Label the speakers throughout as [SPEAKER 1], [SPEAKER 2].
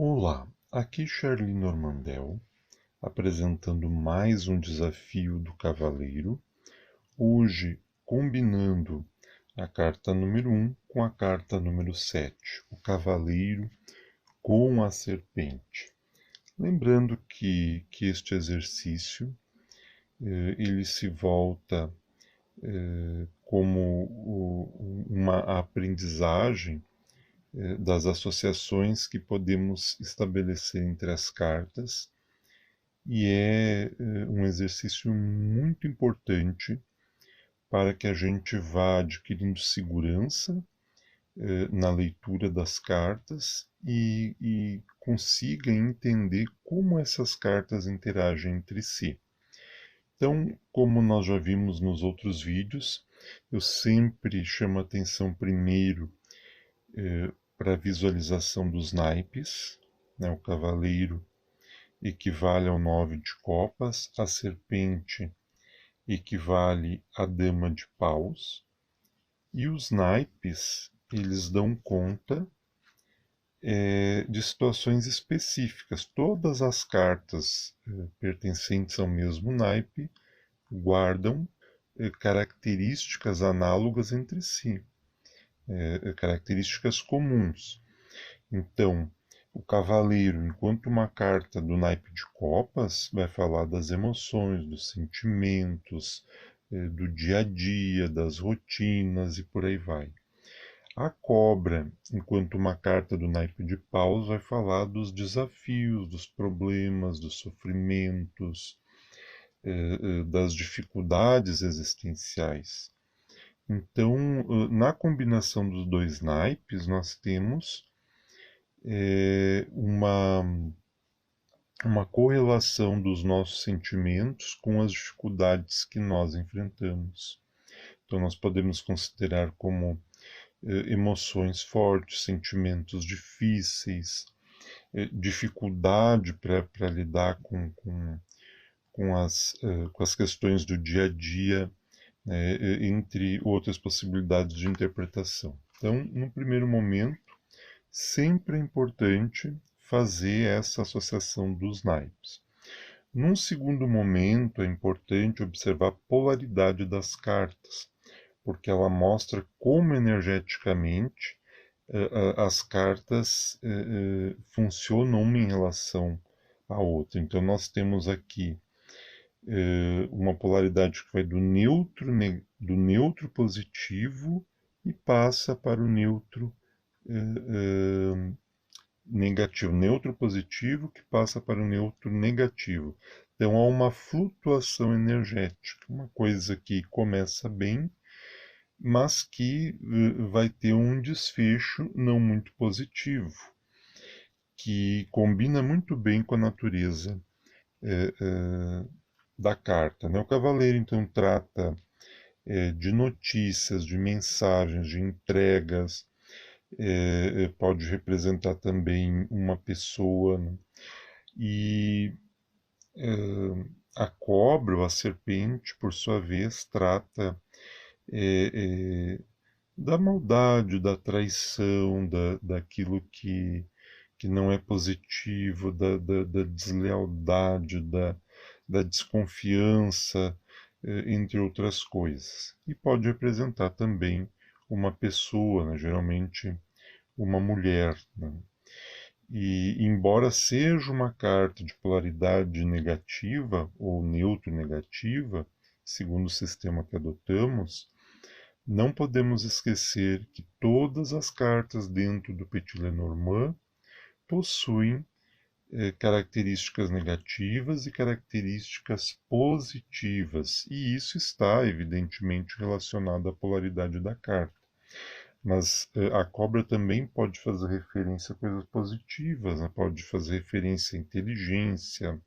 [SPEAKER 1] Olá, aqui Charlie Normandel, apresentando mais um desafio do Cavaleiro, hoje combinando a carta número 1 com a carta número 7, o Cavaleiro com a Serpente. Lembrando que este exercício ele se volta como uma aprendizagem das associações que podemos estabelecer entre as cartas e é um exercício muito importante para que a gente vá adquirindo segurança na leitura das cartas e consiga entender como essas cartas interagem entre si. Então, como nós já vimos nos outros vídeos, eu sempre chamo atenção primeiro para a visualização dos naipes, né? O cavaleiro equivale ao 9 de copas, a serpente equivale à dama de paus, e os naipes, eles dão conta de situações específicas. Todas as cartas pertencentes ao mesmo naipe guardam características análogas entre si, características comuns. Então, o cavaleiro, enquanto uma carta do naipe de copas, vai falar das emoções, dos sentimentos, do dia a dia, das rotinas e por aí vai. A cobra, enquanto uma carta do naipe de paus, vai falar dos desafios, dos problemas, dos sofrimentos, das dificuldades existenciais. Então, na combinação dos dois naipes, nós temos uma correlação dos nossos sentimentos com as dificuldades que nós enfrentamos. Então, nós podemos considerar como emoções fortes, sentimentos difíceis, dificuldade para lidar com as questões do dia a dia, entre outras possibilidades de interpretação. Então, no primeiro momento, sempre é importante fazer essa associação dos naipes. Num segundo momento, é importante observar a polaridade das cartas, porque ela mostra como energeticamente as cartas funcionam uma em relação à outra. Então, nós temos aqui uma polaridade que vai do neutro positivo e passa para o neutro negativo, neutro positivo que passa para o neutro negativo. Então há uma flutuação energética, uma coisa que começa bem, mas que vai ter um desfecho não muito positivo, que combina muito bem com a natureza da carta. Né? O cavaleiro então trata de notícias, de mensagens, de entregas, pode representar também uma pessoa, né? E a cobra ou a serpente, por sua vez, trata é, é, da maldade, da traição, daquilo que não é positivo, da deslealdade, da desconfiança, entre outras coisas. E pode representar também uma pessoa, né, geralmente uma mulher. Né? E, embora seja uma carta de polaridade negativa ou neutro-negativa, segundo o sistema que adotamos, não podemos esquecer que todas as cartas dentro do Petit Lenormand possuem características negativas e características positivas, e isso está evidentemente relacionado à polaridade da carta. Mas a cobra também pode fazer referência a coisas positivas, né? Pode fazer referência à inteligência,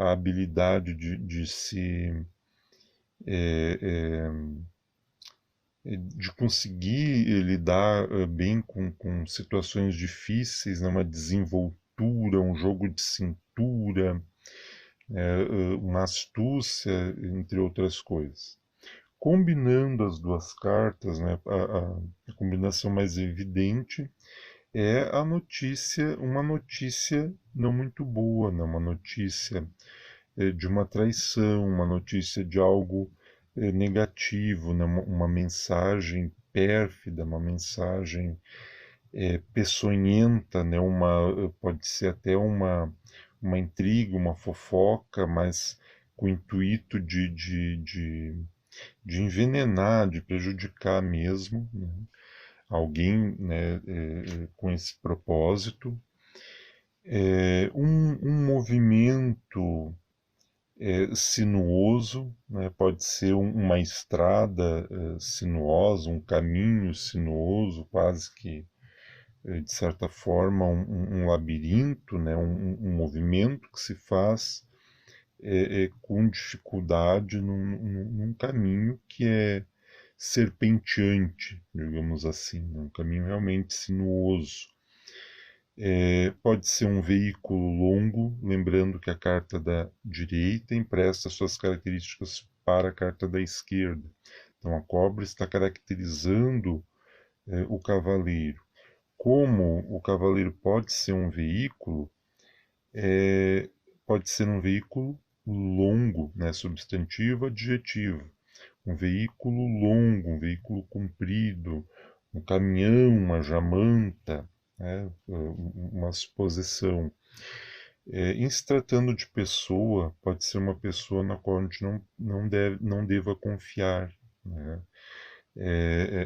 [SPEAKER 1] a habilidade de se de conseguir lidar bem com situações difíceis, né? Uma desenvoltura, um jogo de cintura, uma astúcia, entre outras coisas. Combinando as duas cartas, né, a combinação mais evidente é uma notícia não muito boa, né? Uma notícia de uma traição, uma notícia de algo negativo, né? Uma mensagem pérfida, uma mensagem peçonhenta, né? Pode ser até uma intriga, uma fofoca, mas com o intuito de envenenar, de prejudicar mesmo, né? Alguém, né, com esse propósito. Um movimento sinuoso, né? Pode ser uma estrada sinuosa, um caminho sinuoso, quase que, de certa forma, um labirinto, né? Um movimento que se faz com dificuldade num caminho que é serpenteante, digamos assim, né? Um caminho realmente sinuoso. Pode ser um veículo longo, lembrando que a carta da direita empresta suas características para a carta da esquerda. Então a cobra está caracterizando o cavaleiro. Como o cavaleiro pode ser um veículo, pode ser um veículo longo, né? Substantivo, adjetivo. Um veículo longo, um veículo comprido, um caminhão, uma jamanta, né? Uma suposição. Em se tratando de pessoa, pode ser uma pessoa na qual a gente não deva confiar, né?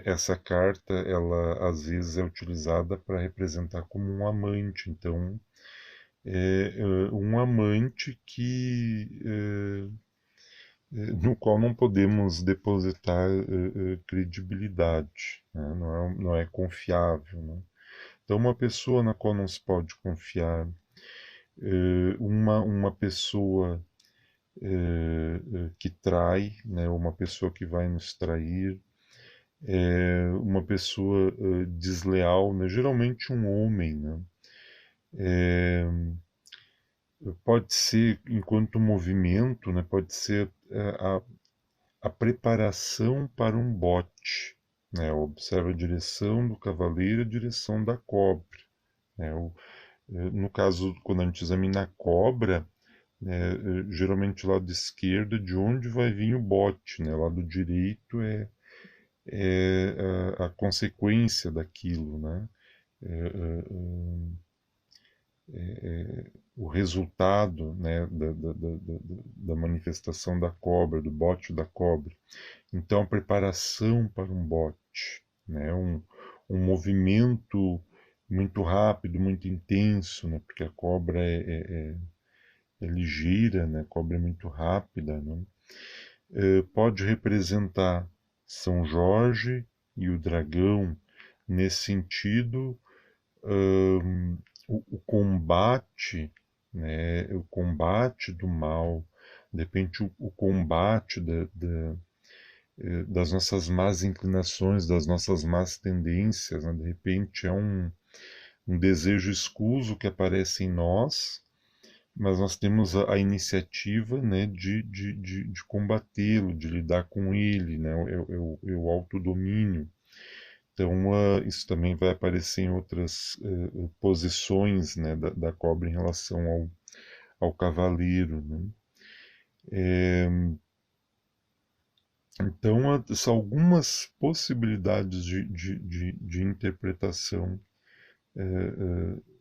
[SPEAKER 1] Essa carta, ela às vezes é utilizada para representar como um amante. Então, um amante no qual não podemos depositar credibilidade, né? Não é confiável, né? Então, uma pessoa na qual não se pode confiar, uma pessoa que trai, né? Uma pessoa que vai nos trair, uma pessoa desleal, né? Geralmente um homem, né? Pode ser, enquanto movimento, né? Pode ser a preparação para um bote, né? Observa a direção do cavaleiro e a direção da cobra, né? No caso, quando a gente examina a cobra, né, geralmente o lado esquerdo é de onde vai vir o bote, né? O lado direito é a consequência daquilo, né? É, é, o resultado, né, da manifestação da cobra, do bote da cobra. Então, a preparação para um bote, né, um movimento muito rápido, muito intenso, né, porque a cobra é ligeira, né, a cobra é muito rápida, né. Pode representar São Jorge e o dragão nesse sentido, o combate, né, o combate do mal, de repente o combate das nossas más inclinações, das nossas más tendências, né? De repente é um desejo escuso que aparece em nós, mas nós temos a iniciativa, né, de combatê-lo, de lidar com ele, né, o autodomínio. Então, isso também vai aparecer em outras posições, né, da cobra em relação ao cavaleiro, né? Então, são algumas possibilidades de interpretação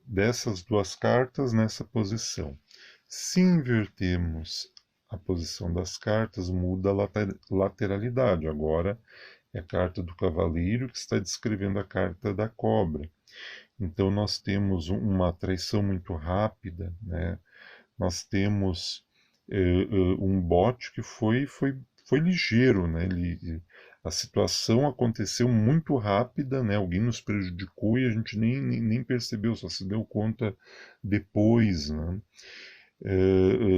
[SPEAKER 1] dessas duas cartas nessa posição. Se invertermos a posição das cartas, muda a lateralidade. Agora é a carta do cavaleiro que está descrevendo a carta da cobra. Então nós temos uma traição muito rápida, né? Nós temos um bote que foi ligeiro, né? A situação aconteceu muito rápida, né? Alguém nos prejudicou e a gente nem percebeu, só se deu conta depois, né?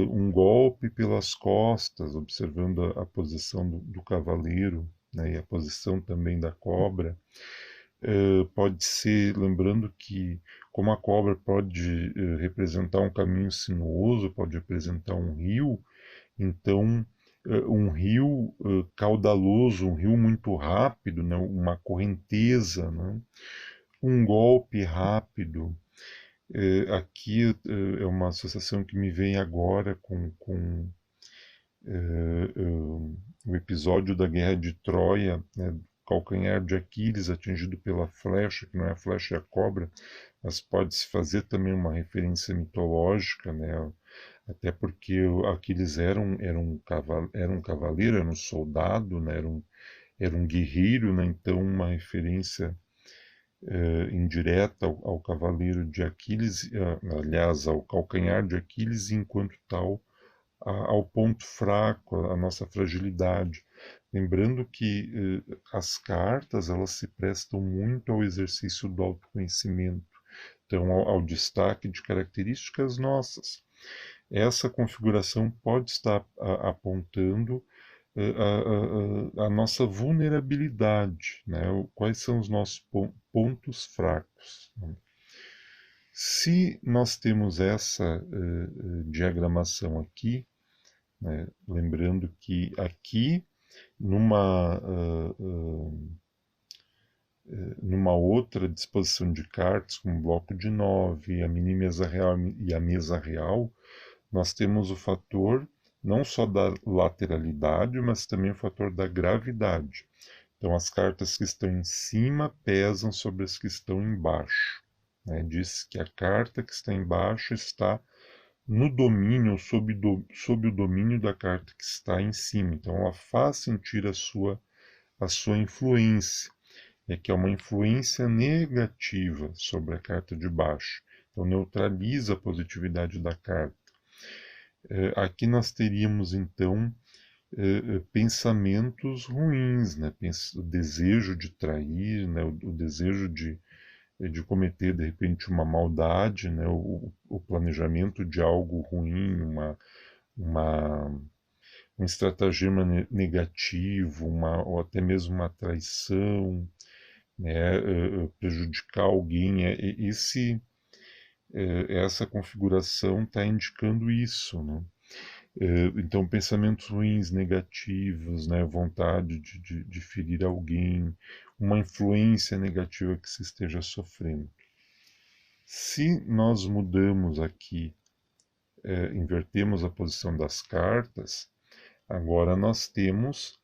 [SPEAKER 1] Um golpe pelas costas, observando a posição do cavaleiro, né? E a posição também da cobra. Pode ser, lembrando que, como a cobra pode representar um caminho sinuoso, pode representar um rio, então um rio caudaloso, um rio muito rápido, né, uma correnteza, né, um golpe rápido. Aqui é uma associação que me vem agora com o episódio da Guerra de Troia, né, calcanhar de Aquiles atingido pela flecha, que não é a flecha, é a cobra, mas pode-se fazer também uma referência mitológica, né, até porque Aquiles era um cavaleiro, era um soldado, né, era um guerreiro, né, então uma referência indireta ao cavaleiro de Aquiles, aliás, ao calcanhar de Aquiles, e enquanto tal, ao ponto fraco, à nossa fragilidade. Lembrando que as cartas elas se prestam muito ao exercício do autoconhecimento, então ao destaque de características nossas. Essa configuração pode estar apontando a nossa vulnerabilidade, né? Quais são os nossos pontos fracos. Né? Se nós temos essa diagramação aqui, né? Lembrando que aqui, numa outra disposição de cartas, como o bloco de 9, a mini mesa real e a mesa real, nós temos o fator não só da lateralidade, mas também o fator da gravidade. Então, as cartas que estão em cima pesam sobre as que estão embaixo. Né? Diz que a carta que está embaixo está no domínio, sob o domínio da carta que está em cima. Então, ela faz sentir a sua influência, que é uma influência negativa sobre a carta de baixo. Então, neutraliza a positividade da carta. Aqui nós teríamos, então, pensamentos ruins, né? O desejo de trair, né? O desejo de cometer, de repente, uma maldade, né? O planejamento de algo ruim, uma, um estratagema negativo, ou até mesmo uma traição, né? Prejudicar alguém. Essa configuração está indicando isso, né? Então, pensamentos ruins, negativos, né? Vontade de ferir alguém, uma influência negativa que se esteja sofrendo. Se nós mudamos aqui, invertemos a posição das cartas, agora nós temos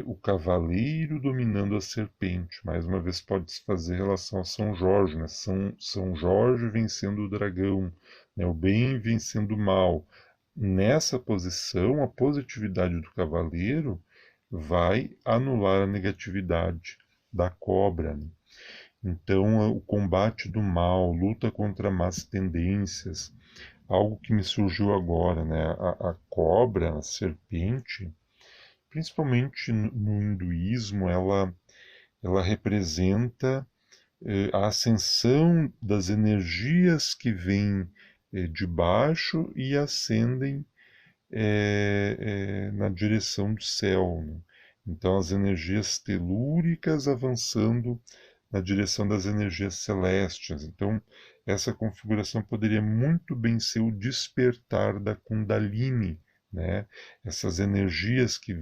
[SPEAKER 1] o cavaleiro dominando a serpente. Mais uma vez pode-se fazer relação a São Jorge, né? São Jorge vencendo o dragão, né? O bem vencendo o mal. Nessa posição, a positividade do cavaleiro vai anular a negatividade da cobra. Né? Então, o combate do mal, luta contra más tendências, algo que me surgiu agora, né? A cobra, a serpente, principalmente no hinduísmo, ela representa a ascensão das energias que vêm de baixo e ascendem na direção do céu. Né? Então, as energias telúricas avançando na direção das energias celestes. Então, essa configuração poderia muito bem ser o despertar da Kundalini, né? Essas energias que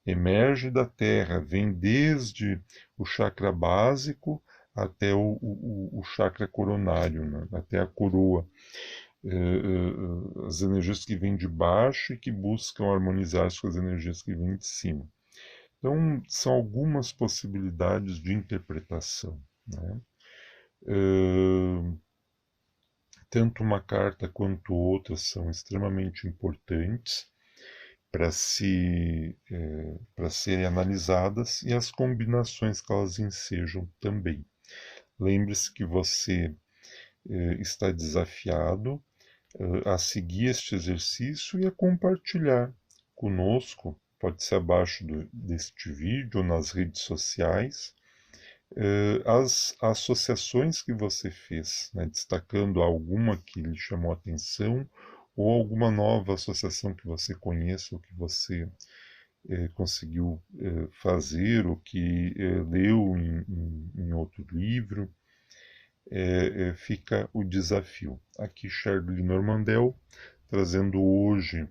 [SPEAKER 1] emergem da Terra, vêm desde o chakra básico até o chakra coronário, né? Até a coroa. As energias que vêm de baixo e que buscam harmonizar-se com as energias que vêm de cima. Então, são algumas possibilidades de interpretação. Né? Tanto uma carta quanto outra são extremamente importantes para serem analisadas e as combinações que elas ensejam também. Lembre-se que você está desafiado a seguir este exercício e a compartilhar conosco, pode ser abaixo deste vídeo, nas redes sociais, as associações que você fez, né, destacando alguma que lhe chamou a atenção ou alguma nova associação que você conheça ou que você conseguiu fazer ou que leu em outro livro. Fica o desafio. Aqui Charlie Normandel, trazendo hoje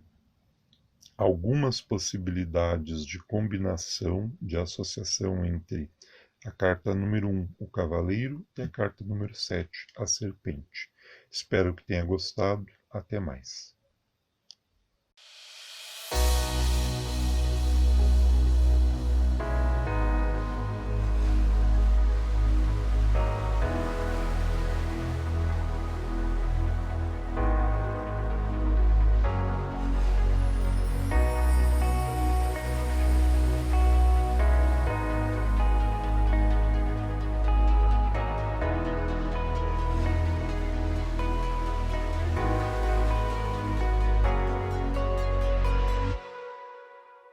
[SPEAKER 1] algumas possibilidades de combinação, de associação entre A carta número 1, o cavaleiro, e a carta número 7, a serpente. Espero que tenha gostado. Até mais.